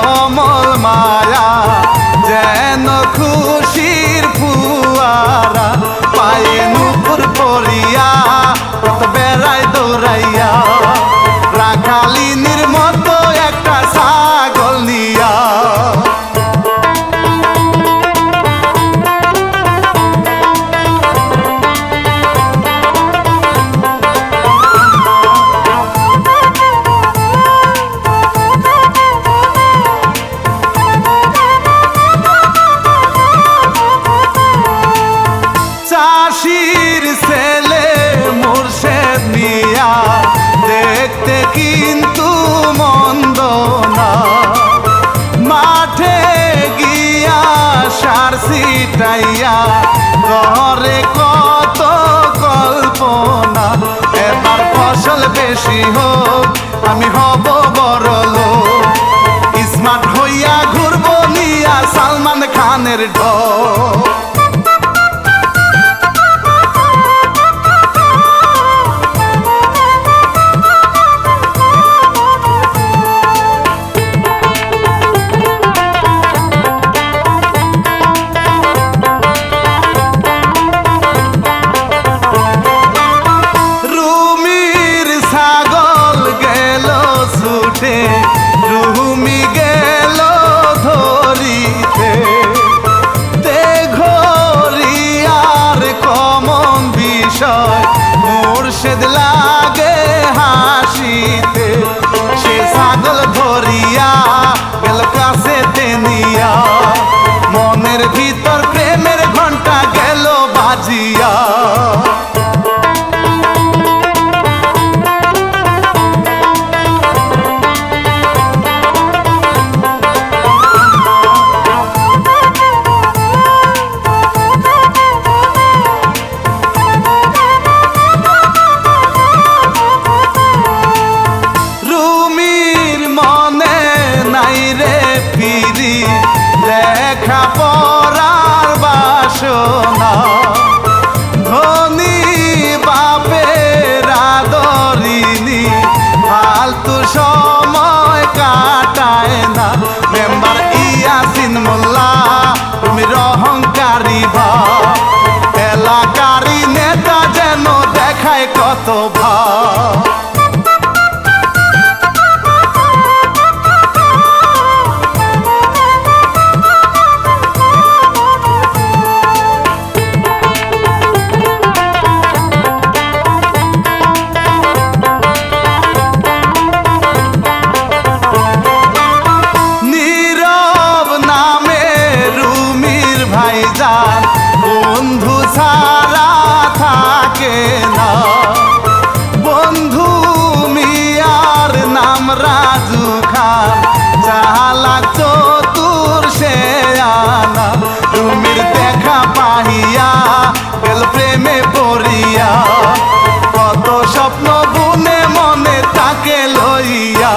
কমল মায়া যেন খুশির ফুয়ারা পায়ে নুপুর পরিয়া কত বেড়ায় দৌড়াইয়া রাখালিনীর মতো একটা ছাগল নিয়া চাষির ছেলে মুর্শেদ মিয়া দেখতে কিন্তু মন্দ না মাঠে গিয়া সার ছিটাইয়া ঘরে কত কল্পনা এবার ফসল বেশি হোক আমি হব বড় লোক স্মার্ট হইয়া ঘুরবো নিয়া সালমান খানের ঢোক রুমি গেল ধরিতে ঘরিয়ার কমন বিষয় মুর্শেদ লাগে হাসিতে সে ছাগল ধরিয়া গেল কাছে তেনিয়া মনের ভিতর প্রেমের ঘন্টা গেল বাজিয়া লেখা পড়ার বাসনা ধনী বাপের আদরিনী ফালতু সময় কাটায় না মেম্বার ইয়াসিন মোল্লা তুমি অহংকারী ভাব এলাকারই নেতা যেন দেখায় কত ভাব বন্ধু ছাড়া থাকে না বন্ধু মিয়ার নাম রাজু খান চালাক চতুর সে আনা রুমির দেখা পাহিয়া গেল প্রেমে পড়িয়া কত স্বপ্ন বুনে মনে তাকে লইয়া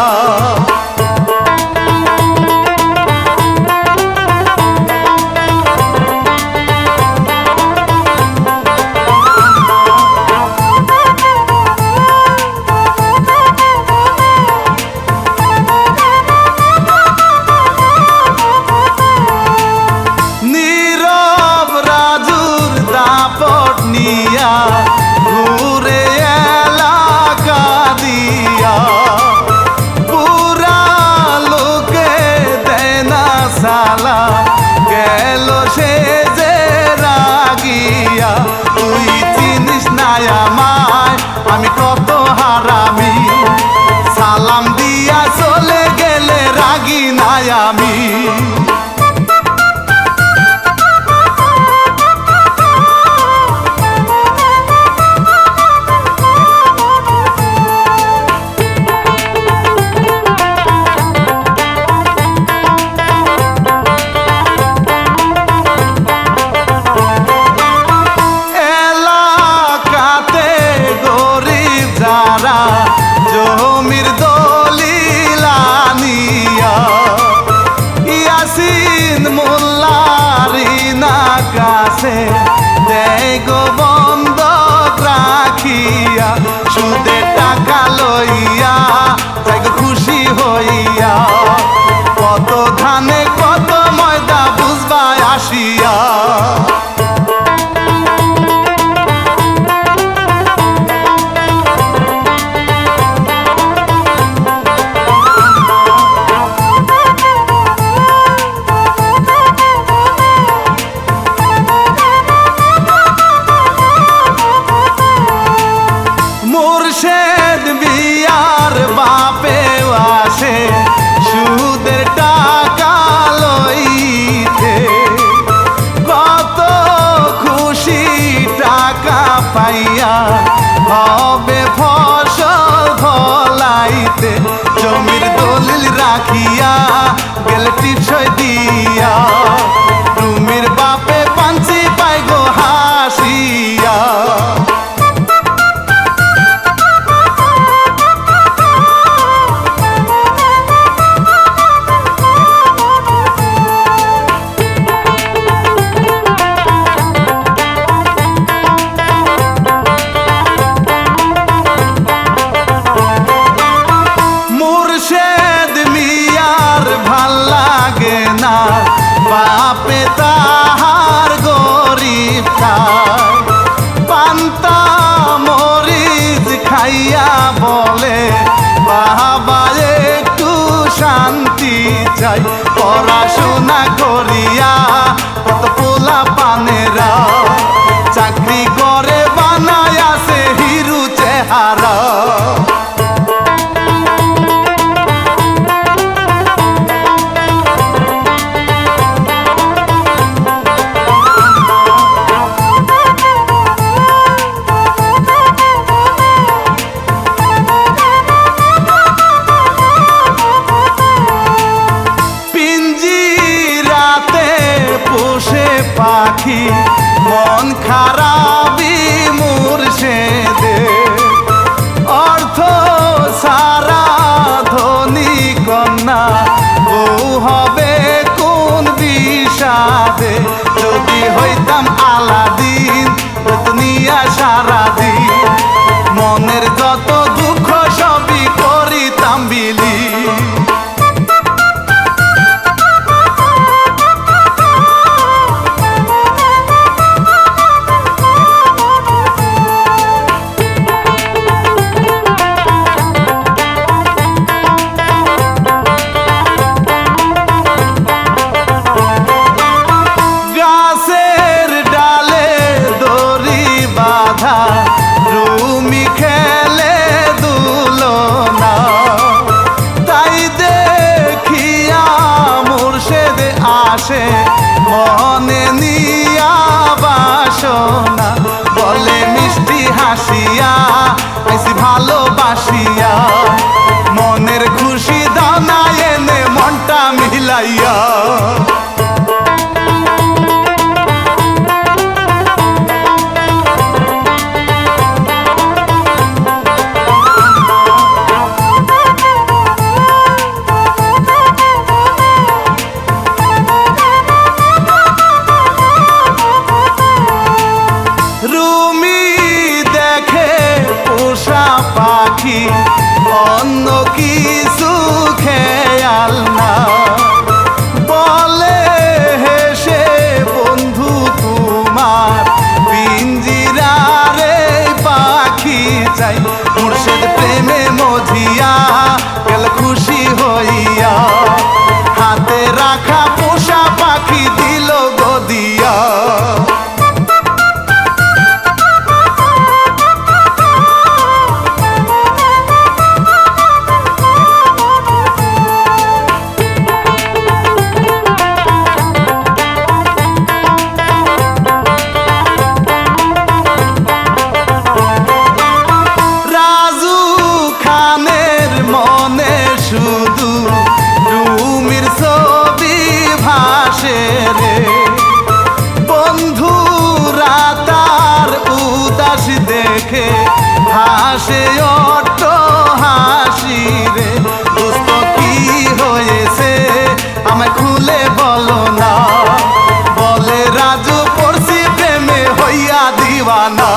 ঘুরে এলাকা দিয়া পুরা লোকে দেয় না সালা গেল সে যে রাগিয়া তুই চিনিস না আমায় আমি কত হারামি সালাম দিয়া চলে গেলে রাগি না আমি জমির দলিলা নিয়া ইয়াসিন মোল্লারি না কাছে দেয় গো বন্ধক রাখিয়া সুদে টাকা লইয়া খুশি হইয়া কত ধানে কত ময়দা বুঝবা আসিয়া। মুর্শেদ বিয়ার বাপে আসে সুদের টাকা লইতে, কত খুশি টাকা পাইয়া হবে ফসল ফলাইতে। জমির দলিল রাখিয়া গেল টিপসই দিয়া, রুমির বাপে পাঞ্চি পাই গো হাসিয়া। বাপে তাহার গরিব খায়, পান্তা মরিচ খাইয়া বলে বাবা একটু শান্তি চাই। পড়াশোনা করিয়া কত পোলা পানেরা চাকরি করে বানায় আছে হিরু চেহারা। পাখি মন খারাপি মুর্শেদে, অর্থ সারা ধনী কন্যা বউ হবে কোন বিষাদে। যদি হইতাম আলাদিন দুনিয়া সারাদিন, মনের যত দুঃখ সবই করিতাম বিলি। রুমি খেলে দুলনা, তাই দেখিয়া মুর্শেদ আসে মনে নিয়া বাসনা। বলে মিষ্টি হাসিয়া আইসি ভালোবাসিয়া, মনের খুশি দানা এনে মনটা মিলাইয়া। রুমি দেখে পোষা পাখি অন্য কিছু খেয়াল না, বলে হেসে বন্ধু তোমার পিঞ্জিরারে পাখি চাই। মুর্শেদ প্রেমে মজিয়া গেল খুশি হইয়া, হাতে রাখা পোষা পাখি দিল গদিয়া। শুধু রুমির ছবি ভাসে রে, বন্ধুরা তার উদাস দেখে হাসে অট্ট হাসি রে। দোস্ত কি হয়েছে আমায় খুলে বলো না, বলে রাজু পড়ছি প্রেমে হইয়া দিওয়ানা।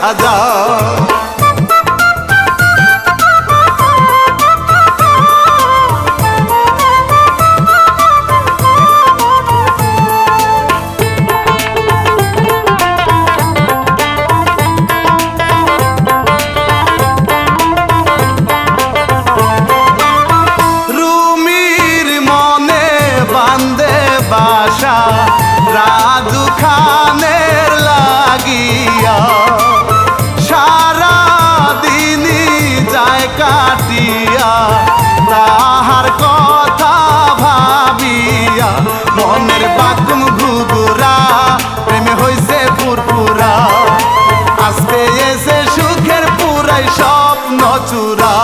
সাজা। রাজু খানের লাগিয়া সারা দিনই যায় কাটিয়া তাহার কথা ভাবিয়া মনের বাগুম ঘুঘুরা প্রেমে হইছে ফুরফুরা আজকে এসে সুখের পুরাই স্বপ্ন চূড়া।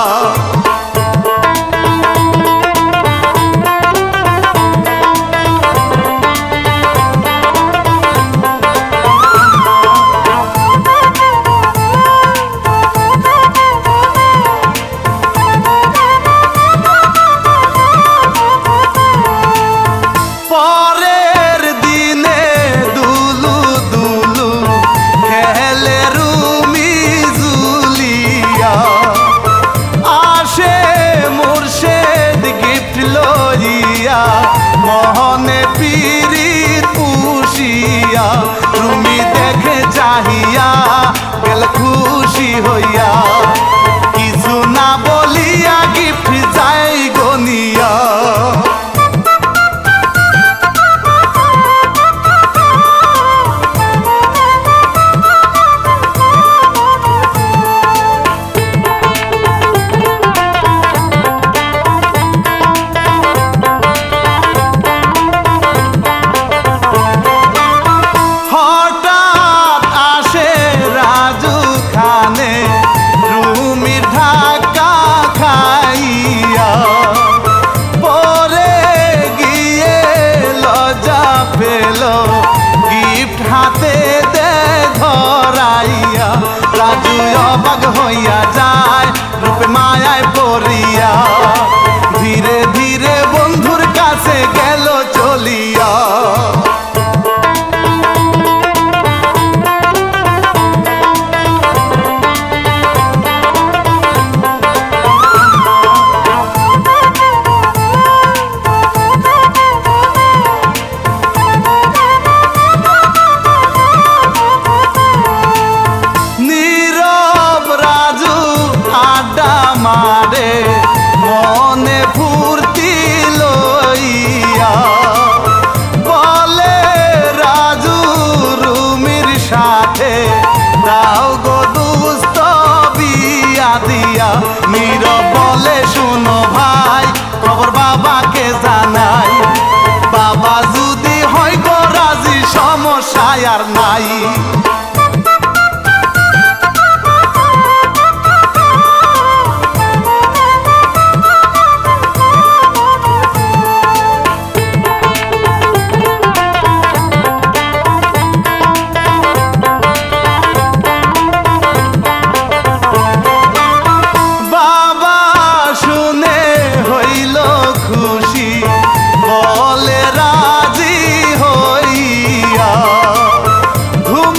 মহনে পীরিত পুষিয়া তুমি দেখে চাহিয়া গেল খুশি হইয়া কিছু না বলিয়া গিফট যাই গনিয়া। গিফট হাতে দে ধরাইয়া রাজু অবাক হইয়া যায় রূপে মায়ায় পড়িয়া ধীরে ধীরে বন্ধুর কাছে গেল চলিয়া। মারে মনে ফুর্তি লইয়া বলে রাজু রুমির সাথে দাও গো দুস্ত বিয়া দিয়া। নীরব বলে শুনো ভাই খবর বাবাকে জানাই বাবা যদি হয় গো রাজি সমস্যা আর নাই। ঘুম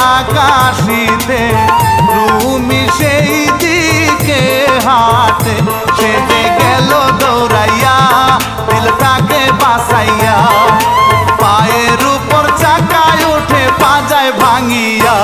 আকাশিতে রুমি সেই দিকে হাতে সে যে গেল দৌড়াইয়া দিলটাকে বাসাইয়া পায়ের উপর চাকায় উঠে পাজায় ভাঙিয়া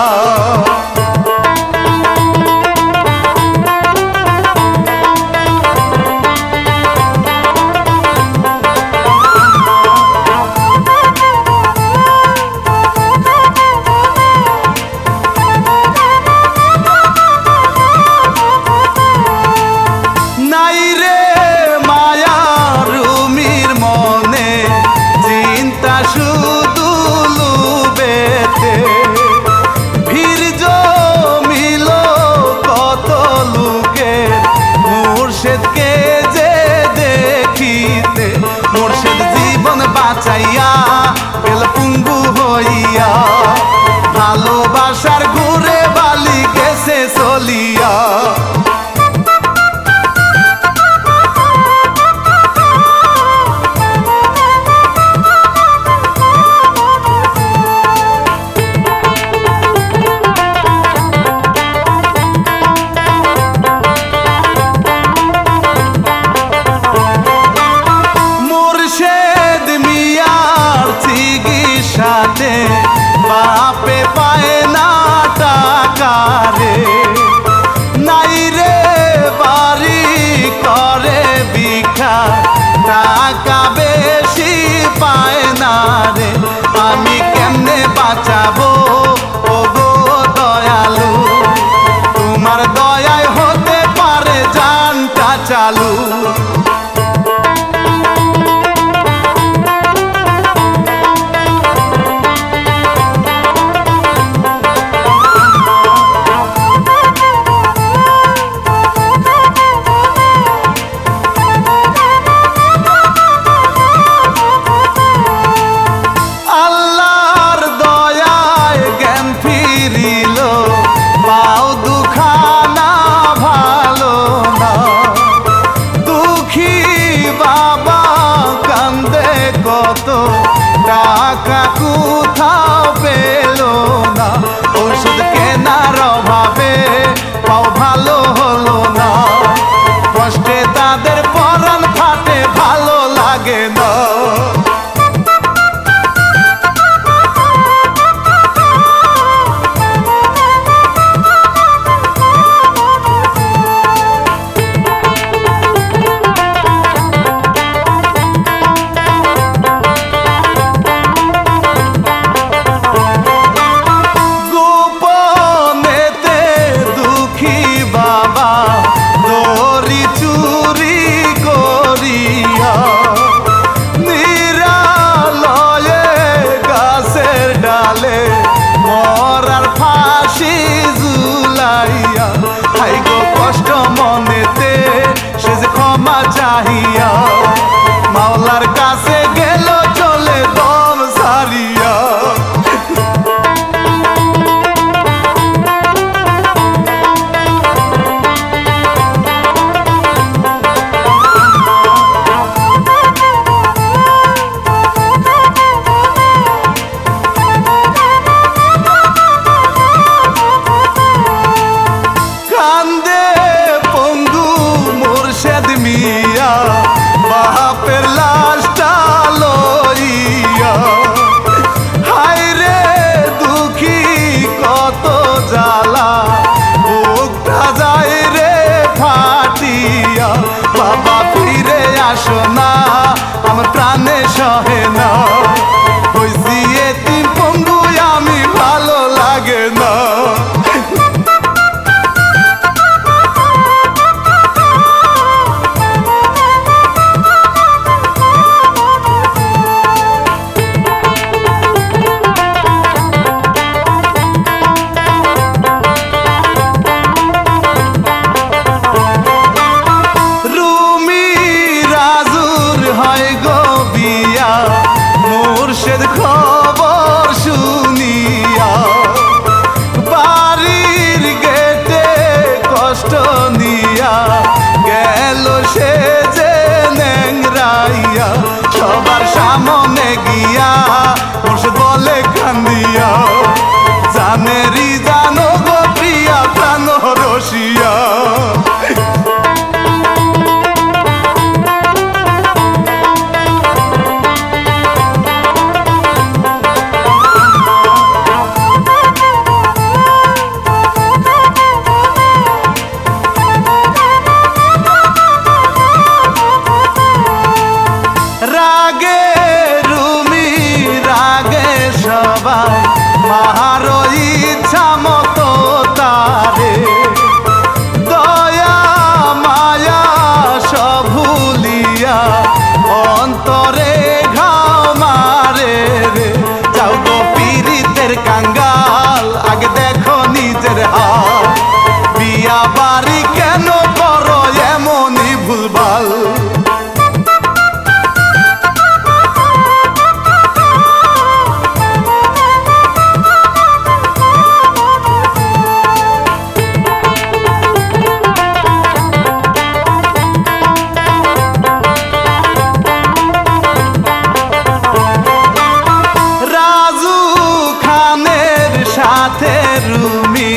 সাথে রুমি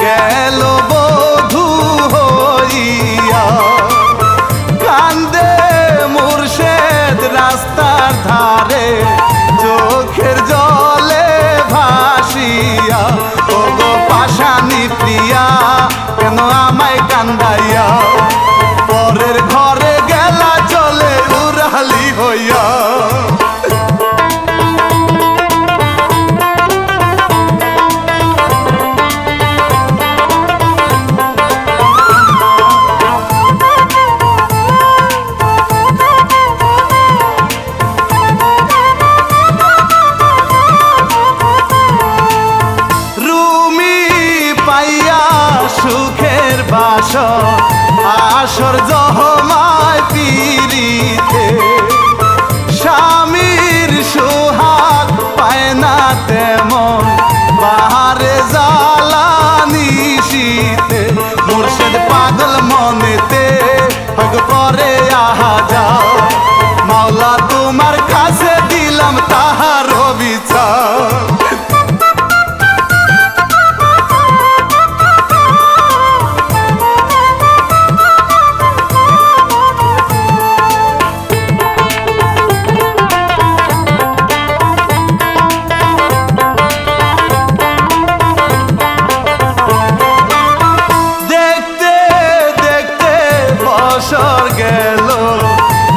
গেল বধূ হইয়া কান্দে মুর্শেদ রাস্তার ধারে চোখের জলে ভাসিয়া ও গো পাশানি প্রিয়া কেন আমায় কান্দাইয়া পরের ঘরে গেলা চলে উড়ালি হইয়া সুখের বাসর আসর জহমায় পিরিতে স্বামীর সোহাগ পায় না তেমন বাহারে জ্বালানি শীতে মুর্শিদ পাগল মনেতে হগ করে আহা যাও মাওলা তোমার কাছে দিলাম তাহার বিচার গেল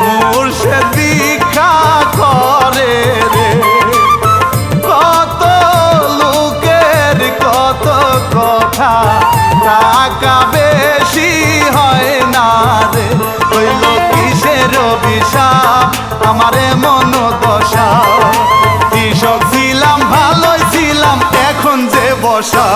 মুর্শিদ ভিক্ষা করে রে কত লোকের কত কথা টাকা বেশি হয় না রে হইল কিসের অভিশাপ আমারে মন দশা কৃষক ছিলাম ভালোই ছিলাম এখন যে বসা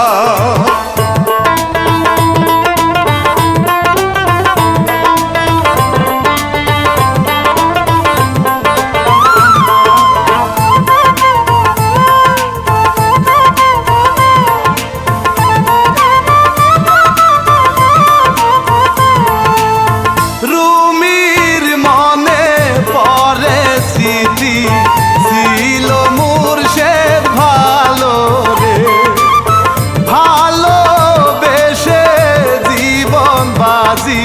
ছিল মুর্শিদ ভালো রে ভালোবেসে জীবন বাজি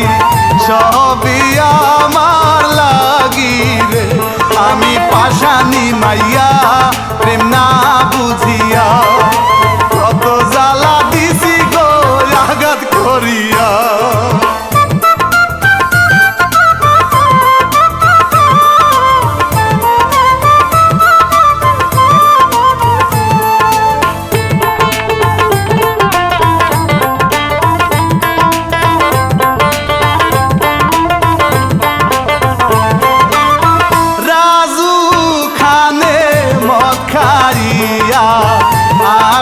সবই আমার লাগি রে আমি পাশানি মাইয়া প্রেম না বুঝিয়া কত জ্বালা দিছি গো আঘাত করিয়া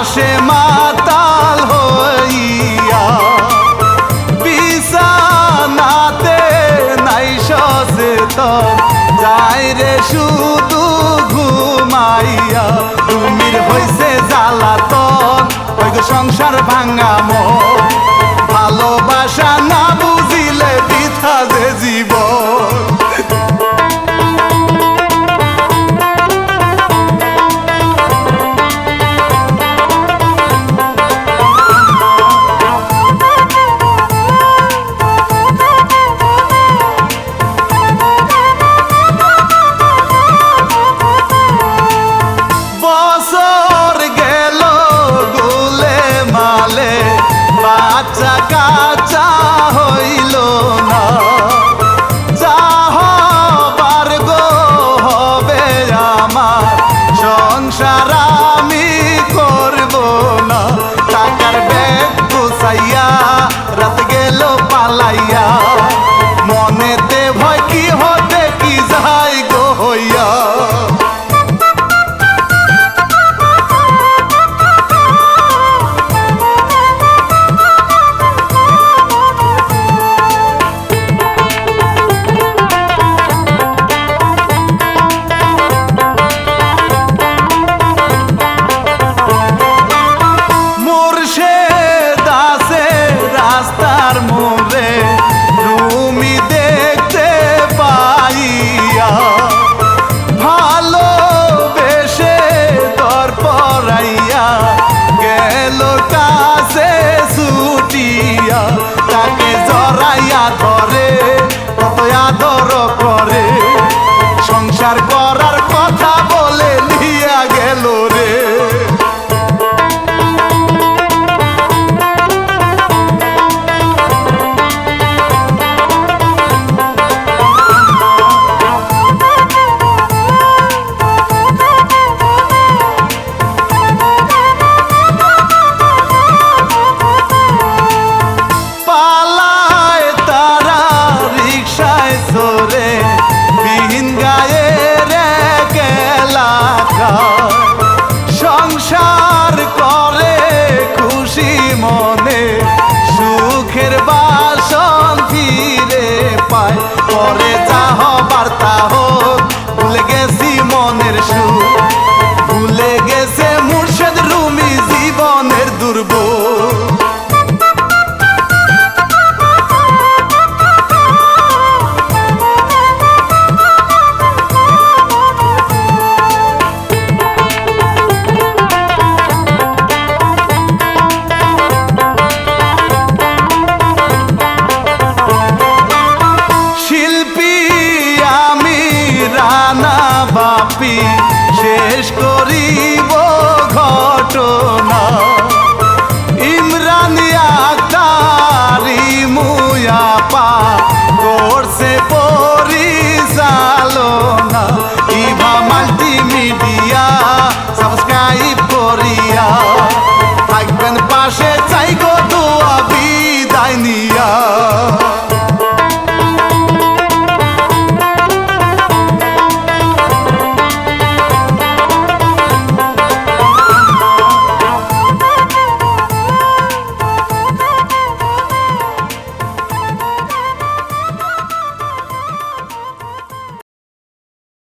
আসে মাতাল হইয়া বিছানাতে নাই সচেতন যায় রে শুধু ঘুমাইয়া তুমির হইছে জ্বালাতন ওই গো সংসার ভাঙা মন ভালোবাসা না বুঝিলে বৃথা যে জীবন গেল